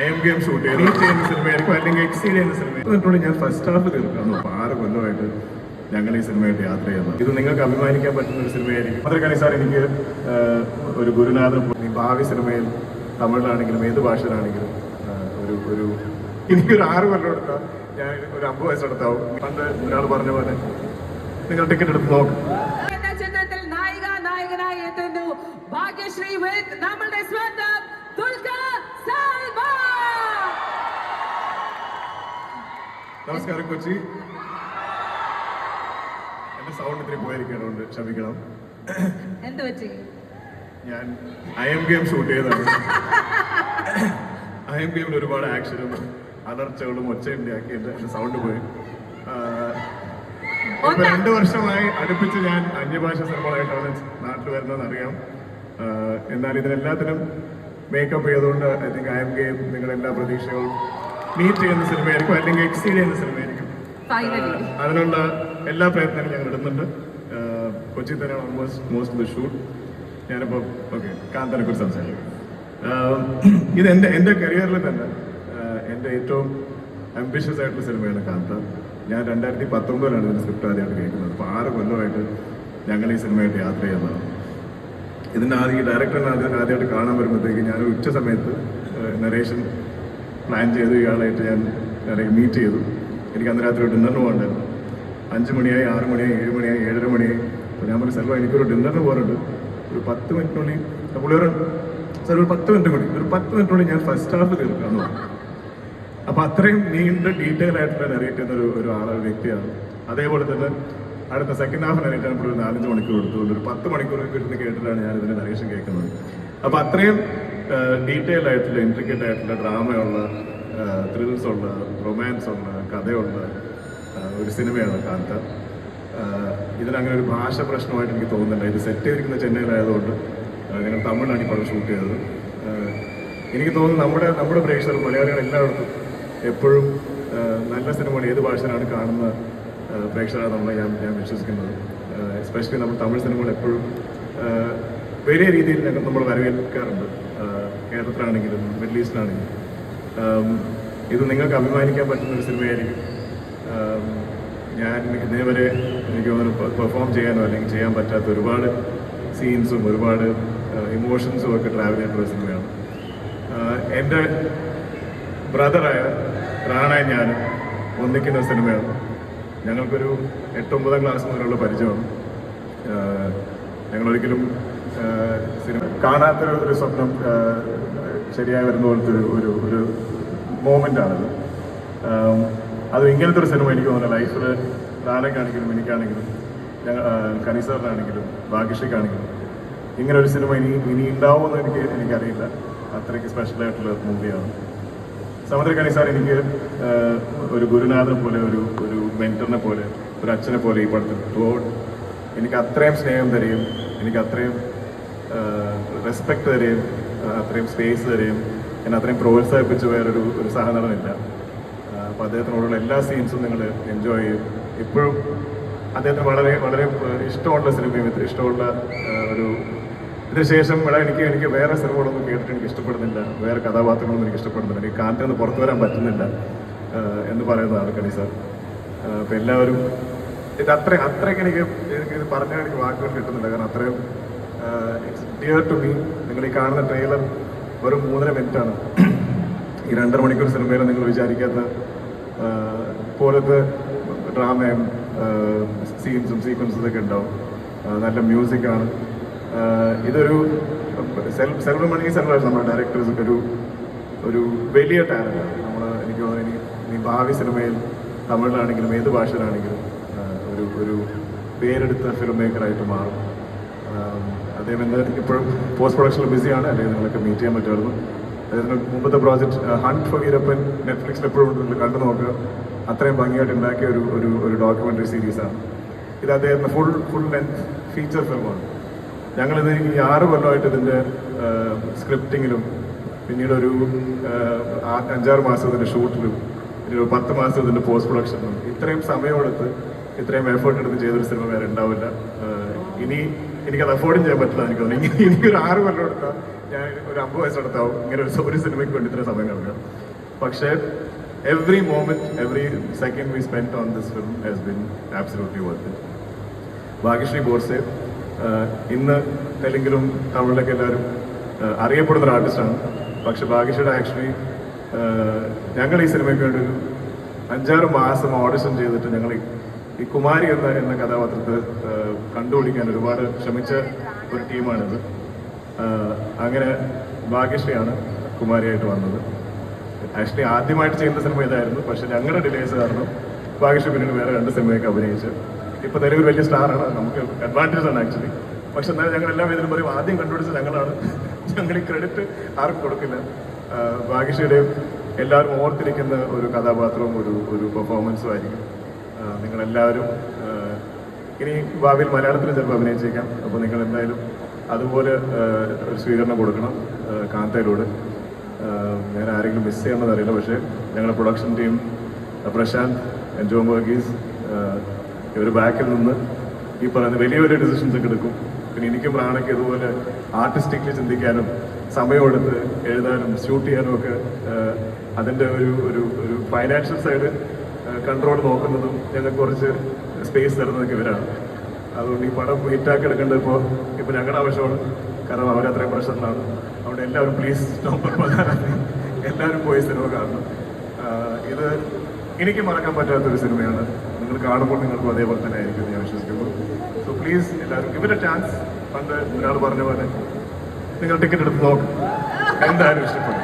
I am game shoot ചെയ്യുന്ന സിനിമയായിരിക്കും, അല്ലെങ്കിൽ exceed ചെയ്യുന്ന സിനിമ. ഞാൻ ഫസ്റ്റ് ഹാഫ് തീർക്കാന്നു. 6 കൊല്ലമായിട്ട് ഞങ്ങൾ ഈ സിനിമയായിട്ട് യാത്ര ചെയ്യുന്നത്. ഇത് നിങ്ങൾക്ക് അഭിമാനിക്കാൻ പറ്റുന്ന ഒരു സിനിമയായിരിക്കും. അതൊക്കെ സാർ, എനിക്ക് ഒരു ഗുരുനാഥൻ ഭാവി സിനിമയിൽ തമിഴിലാണെങ്കിലും ഏത് ഭാഷയിലാണെങ്കിലും ഒരു എനിക്കൊരു 6 കൊല്ലം എടുത്താൽ ഞാൻ ഒരു 50 വയസ്സെടുത്താവും. പണ്ട് ഒരാൾ പറഞ്ഞ പോലെ നിങ്ങൾ ടിക്കറ്റ് എടുത്ത് നോക്കും. നായകനായി എത്തുന്നു ഭാഗ്യശ്രീ വിത്ത് നമ്മുടെ സ്വന്തം ദുൽഖർ സൽമാൻ. നമസ്കാരം കൊച്ചി. എന്റെ സൗണ്ട് ഇത്തിരി പോയിരിക്കണോണ്ട് ക്ഷമിക്കണം. എന്ത് പറ്റി? ഞാൻ ഐ എം ഗെയിം ഷൂട്ട് ചെയ്തതാണ്. ഐ എം ഗെയിമിൽ ഒരുപാട് ആക്ഷനും അലർച്ചകളും ഒച്ചയുണ്ടാക്കി എന്റെ സൗണ്ട് പോയി. 2 വർഷമായി അടുപ്പിച്ച് ഞാൻ അന്യഭാഷ സിനിമകളായിട്ടാണ് നാട്ടിൽ വരുന്നതെന്ന് അറിയാം. എന്നാൽ ഇതിനെല്ലാത്തിനും മേക്കപ്പ് ചെയ്തുകൊണ്ട് I think I am game നിങ്ങളെല്ലാ പ്രതീക്ഷകളും മീറ്റ് ചെയ്യുന്ന സിനിമയായിരിക്കും, അല്ലെങ്കിൽ എക്സീഡ് ചെയ്യുന്ന സിനിമയായിരിക്കും. അതിനുള്ള എല്ലാ പ്രയത്നങ്ങളും ഞങ്ങൾ ഇടുന്നുണ്ട്. കൊച്ചി തന്നെയാണ് ഓൾമോസ്റ്റ് ദ ഷൂട്ട്. ഞാനിപ്പോൾ കാന്തനെ കുറിച്ച് സംസാരിക്കും. ഇത് എൻ്റെ കരിയറിൽ തന്നെ എൻ്റെ ഏറ്റവും അംബിഷ്യസ് ആയിട്ടുള്ള സിനിമയാണ് കാന്ത. ഞാൻ 2019 ഇതിൻ്റെ സ്ക്രിപ്റ്റ് ആദ്യമായിട്ട് കേൾക്കുന്നത്. അപ്പോൾ 6 കൊല്ലമായിട്ട് ഞങ്ങൾ ഈ സിനിമയായിട്ട് യാത്ര ചെയ്യുന്നതാണ്. ഇതിൻ്റെ ഈ ഡയറക്ടറിനെ ആദ്യമായിട്ട് കാണാൻ വരുമ്പോഴത്തേക്ക് ഞാൻ ഉച്ച സമയത്ത് നരേഷൻ പ്ലാൻ ചെയ്തു. ഇയാളായിട്ട് ഞാൻ മീറ്റ് ചെയ്തു. എനിക്ക് അന്ന് രാത്രി ഡിന്നറിന് പോകണ്ടായിരുന്നു. 5 മണിയായി, 6 മണിയായി, 7 മണിയായി, 7:30 മണിയായി. അപ്പോൾ ഞാൻ പറഞ്ഞു, സെൽവ എനിക്കൊരു ഡിന്നറിന് പോകാറുണ്ട്, ഒരു 10 മിനിറ്റിനുള്ളിൽ. പുള്ളിയോട് സാർ ഒരു 10 മിനിറ്റിനുള്ളിൽ ഞാൻ ഫസ്റ്റ് ഹാഫ് തീർക്കാമെന്ന് പറഞ്ഞു. അപ്പോൾ അത്രയും നീണ്ട ഡീറ്റെയിൽ ആയിട്ടുള്ള നരേറ്റ് ചെയ്യുന്ന ഒരു വ്യക്തിയാണ്. അതേപോലെ തന്നെ അടുത്ത സെക്കൻഡ് ഹാഫ് നരേറ്റ് ചെയ്യാൻ ഒരു 4-5 മണിക്കൂർ എടുത്തുകൊണ്ട് ഒരു 10 മണിക്കൂർ ഇരുന്ന് കേട്ടിട്ടാണ് ഞാൻ ഇതിൻ്റെ നരേഷൻ കേൾക്കുന്നത്. അപ്പോൾ അത്രയും ഡീറ്റെയിൽ ആയിട്ടുള്ള ഇൻട്രിക്കറ്റ് ആയിട്ടുള്ള ഡ്രാമയുള്ള, ത്രിൽസ് ഉള്ള, റൊമാൻസ് ഉള്ള, കഥയുള്ള ഒരു സിനിമയാണ് കാന്ത. ഇതിനങ്ങനെ ഒരു ഭാഷ പ്രശ്നമായിട്ട് എനിക്ക് തോന്നുന്നില്ല. ഇത് സെറ്റ് ചെയ്തിരിക്കുന്ന ചെന്നൈയിലായതുകൊണ്ട് ഞങ്ങൾ തമിഴിലാണ് ഈ പടം ഷൂട്ട് ചെയ്തത്. എനിക്ക് തോന്നുന്നു നമ്മുടെ പ്രേക്ഷകർ, മലയാളികൾ എല്ലായിടത്തും എപ്പോഴും നല്ല സിനിമകൾ ഏത് ഭാഷയിലാണ് കാണുന്ന പ്രേക്ഷകരാണ് ഞാൻ വിശ്വസിക്കുന്നത്. എസ്പെഷ്യലി നമ്മൾ തമിഴ് സിനിമകൾ എപ്പോഴും വലിയ രീതിയിൽ നമ്മൾ വരവേൽക്കാറുണ്ട്. കേരളത്തിലാണെങ്കിലും മിഡിൽ ഈസ്റ്റിലാണെങ്കിലും. ഇത് നിങ്ങൾക്ക് അഭിമാനിക്കാൻ പറ്റുന്ന ഒരു സിനിമയായിരിക്കും. ഞാൻ ഇതേവരെ എനിക്ക് തോന്നുന്നു പെർഫോം ചെയ്യാനോ അല്ലെങ്കിൽ ചെയ്യാൻ പറ്റാത്ത ഒരുപാട് സീൻസും ഒരുപാട് ഇമോഷൻസും ഒക്കെ ട്രാവൽ ചെയ്തിട്ടുള്ള സിനിമയാണ്. എൻ്റെ ബ്രദറായ റാണയും ഞാനും ഒന്നിക്കുന്ന സിനിമയാണ്. ഞങ്ങൾക്കൊരു 8-9 ക്ലാസ് മുതലുള്ള പരിചയമാണ്. ഞങ്ങളൊരിക്കലും സിനിമ കാണാത്തൊരു സ്വപ്നം ശരിയായി വരുന്ന പോലത്തെ ഒരു മോമെൻ്റാണത്. അത് ഇങ്ങനത്തെ ഒരു സിനിമ എനിക്ക് തോന്നുന്നു ലൈഫിൽ റാണയ്ക്കാണെങ്കിലും എനിക്കാണെങ്കിലും കനീസാറിനാണെങ്കിലും ഭാഗ്യശ്രീക്കാണെങ്കിലും ഇങ്ങനെ ഒരു സിനിമ ഇനി ഉണ്ടാവുമെന്ന് എനിക്കറിയില്ല. അത്രയ്ക്ക് സ്പെഷ്യലായിട്ടുള്ള മൂവിയാണ്. സമുദ്ര കനീസാർ എനിക്ക് ഒരു ഗുരുനാഥനെ പോലെ, ഒരു മെൻറ്ററിനെ പോലെ, ഒരു അച്ഛനെ പോലെ ഈ പടത്തിൽ എനിക്ക് അത്രയും സ്നേഹം തരികയും എനിക്ക് അത്രയും റെസ്പെക്ട് തരികയും അത്രയും സ്പേസ് തരികയും എന്നെ അത്രയും പ്രോത്സാഹിപ്പിച്ച് വേറൊരു സഹനടനില്ല. അപ്പോൾ അദ്ദേഹത്തിനോടുള്ള എല്ലാ സീൻസും നിങ്ങൾ എൻജോയ് ചെയ്യും. ഇപ്പോഴും അദ്ദേഹത്തിന് വളരെ വളരെ ഇഷ്ടമുള്ള സിനിമയും ഇഷ്ടമുള്ള ഇതിനുശേഷം എനിക്ക് വേറെ സിനിമകളൊന്നും കേട്ടിട്ട് എനിക്ക് ഇഷ്ടപ്പെടുന്നില്ല, വേറെ കഥാപാത്രങ്ങളൊന്നും എനിക്ക് ഇഷ്ടപ്പെടുന്നില്ല, എനിക്ക് കാന്തിൽ നിന്ന് പുറത്തു വരാൻ പറ്റുന്നില്ല എന്ന് പറയുന്നതാണ് കണി സാർ. അപ്പോൾ എല്ലാവരും അത്രയ്ക്ക് എനിക്ക് ഇത് പറഞ്ഞാൽ എനിക്ക് വാക്കുകൾ കിട്ടുന്നില്ല. കാരണം അത്രയും ഇറ്റ്സ് ഡിയർ ടു മീ. നിങ്ങൾ ഈ കാണുന്ന ട്രെയിലർ വെറും 3.5 മിനിറ്റാണ്. ഈ 2.5 മണിക്കൂർ സിനിമയിൽ നിങ്ങൾ വിചാരിക്കാത്ത പോലത്തെ ഡ്രാമയും സീൻസും സീക്വൻസും ഒക്കെ ഉണ്ടാവും. നല്ല മ്യൂസിക്കാണ്. ഇതൊരു സെൽവമണി നമ്മുടെ ഡയറക്ടേഴ്സൊക്കെ ഒരു വലിയ ടാലൻ്റാണ്. എനിക്ക് തോന്നുന്നു ഇനി ഭാവി സിനിമയിൽ തമിഴിലാണെങ്കിലും ഏത് ഭാഷയിലാണെങ്കിലും ഒരു പേരെടുത്ത ഫിലിം മേക്കറായിട്ട് മാറും. അദ്ദേഹം ഇപ്പോഴും പോസ്റ്റ് പ്രൊഡക്ഷനിൽ ബിസിയാണ്. അല്ലെങ്കിൽ നിങ്ങളൊക്കെ മീറ്റ് ചെയ്യാൻ പറ്റുമായിരുന്നു. അദ്ദേഹത്തിന് മുമ്പത്തെ പ്രോജക്റ്റ് ഹണ്ട് ഫോർ വീരപ്പൻ നെറ്റ്ഫ്ലിക്സിൽ എപ്പോഴും കണ്ടു നോക്കുക. അത്രയും ഭംഗിയായിട്ട് ഉണ്ടാക്കിയ ഒരു ഡോക്യുമെൻ്ററി സീരീസാണ് ഇത്. അദ്ദേഹത്തിന് ഫുൾ ലെങ്ത് ഫീച്ചർ ഫിലിമാണ്. ഞങ്ങളിത് ഈ 6 കൊല്ലമായിട്ട് ഇതിൻ്റെ സ്ക്രിപ്റ്റിങ്ങിലും പിന്നീട് ഒരു 5-6 മാസം ഇതിൻ്റെ ഷൂട്ടിലും പിന്നീട് 10 മാസം ഇതിൻ്റെ പോസ്റ്റ് പ്രൊഡക്ഷനിലും ഇത്രയും സമയമെടുത്ത് ഇത്രയും എഫേർട്ട് എടുത്ത് ചെയ്തൊരു സിനിമ വേറെ ഉണ്ടാവില്ല. ഇനി എനിക്കത് അഫോർഡും ചെയ്യാൻ പറ്റില്ല. എനിക്ക് തോന്നി എനിക്കൊരു 6 കൊല്ലം എടുത്താൽ ഞാൻ ഒരു 50 വയസ്സെടുത്താവും ഇങ്ങനെ ഒരു സിനിമയ്ക്ക് വേണ്ടി ഇത്ര സമയം കളഞ്ഞു. പക്ഷേ every moment, every second we spend on this film has been absolutely worth it. Bhagyashri Borse ഇന്ന് തെലുങ്കിലും തമിഴിലൊക്കെ എല്ലാവരും അറിയപ്പെടുന്ന ഒരു ആർട്ടിസ്റ്റാണ്. പക്ഷെ ഭാഗ്യശ്രീയുടെ ആക്ച്വലി ഞങ്ങൾ ഈ സിനിമയ്ക്ക് വേണ്ടി ഒരു 5-6 മാസം ഓഡിഷൻ ചെയ്തിട്ട് ഞങ്ങൾ ഈ കുമാരി എന്ന കഥാപാത്രത്തെ കണ്ടുപിടിക്കാൻ ഒരുപാട് ശ്രമിച്ച ഒരു ടീമാണിത്. അങ്ങനെ ഭാഗ്യശ്രീയാണ് കുമാരിയായിട്ട് വന്നത്. ആക്ച്വലി ആദ്യമായിട്ട് ചെയ്യുന്ന സിനിമ ഇതായിരുന്നു. പക്ഷെ ഞങ്ങളുടെ ഡിലേസ് കാരണം ഭാഗ്യശ്രീ പിന്നീട് വേറെ 2 സിനിമയൊക്കെ അഭിനയിച്ച് ഇപ്പൊ തെലുങ്കിൽ വലിയ സ്റ്റാറാണ്. നമുക്ക് അഡ്വാൻറ്റേജ് ആണ് ആക്ച്വലി. പക്ഷെ എന്നാലും ഞങ്ങൾ എല്ലാ വേദിയിലും പറയും ആദ്യം കണ്ടുപിടിച്ച ഞങ്ങളാണ്. ഞങ്ങൾ ഈ ക്രെഡിറ്റ് ആർക്കും കൊടുക്കില്ല. ഭാഗ്യശ്രീയുടെയും എല്ലാവരും ഓർത്തിരിക്കുന്ന ഒരു കഥാപാത്രവും ഒരു പെർഫോമൻസും ആയിരിക്കും. നിങ്ങളെല്ലാവരും ഇനി ഭാവിയിൽ മലയാളത്തിൽ ചിലപ്പോൾ അഭിനയിച്ചേക്കാം. അപ്പോൾ നിങ്ങൾ എന്തായാലും അതുപോലെ ഒരു സ്വീകരണം കൊടുക്കണം കാന്തയിലൂടെ. ഞാൻ ആരെങ്കിലും മിസ് ചെയ്യണമെന്ന് അറിയില്ല. പക്ഷേ ഞങ്ങളുടെ പ്രൊഡക്ഷൻ ടീം പ്രശാന്ത് ജോം വർഗീസ് ഇവർ ബാക്കിൽ നിന്ന് ഈ പറയുന്ന വലിയ വലിയ ഡിസിഷൻസ് ഒക്കെ എടുക്കും. പിന്നെ എനിക്കും പ്രാണയ്ക്ക് ഇതുപോലെ ആർട്ടിസ്റ്റിക്കലി ചിന്തിക്കാനും സമയമെടുത്ത് എഴുതാനും ഷൂട്ട് ചെയ്യാനും ഒക്കെ അതിൻ്റെ ഒരു ഫൈനാൻഷ്യൽ സൈഡ് കൺട്രോൾ നോക്കുന്നതും ഞങ്ങൾക്ക് കുറച്ച് സ്പേസ് തരുന്നതൊക്കെ ഇവരാണ്. അതുകൊണ്ട് ഈ പടം ഹിറ്റാക്കി എടുക്കേണ്ടത് ഇപ്പോൾ ഞങ്ങളുടെ ആവശ്യമാണ്. കാരണം അവരത്രയും പ്രശ്നങ്ങളാണ്. അതുകൊണ്ട് എല്ലാവരും പ്ലീസ് നവംബർ 16 എല്ലാവരും പോയി സിനിമ കാണണം. ഇത് എനിക്ക് മറക്കാൻ പറ്റാത്തൊരു സിനിമയാണ്. നിങ്ങൾ കാണുമ്പോൾ നിങ്ങൾക്കും അതേപോലെ തന്നെ ആയിരിക്കും ഞാൻ വിശ്വസിക്കുന്നു. സോ പ്ലീസ് എല്ലാവരും ഗിവ് ഇറ്റ് എ ചാൻസ്. പണ്ട് ഒരാൾ പറഞ്ഞ പോലെ നിങ്ങൾ ടിക്കറ്റ് എടുത്ത് നോക്കും, എന്തായാലും ഇഷ്ടപ്പെടും.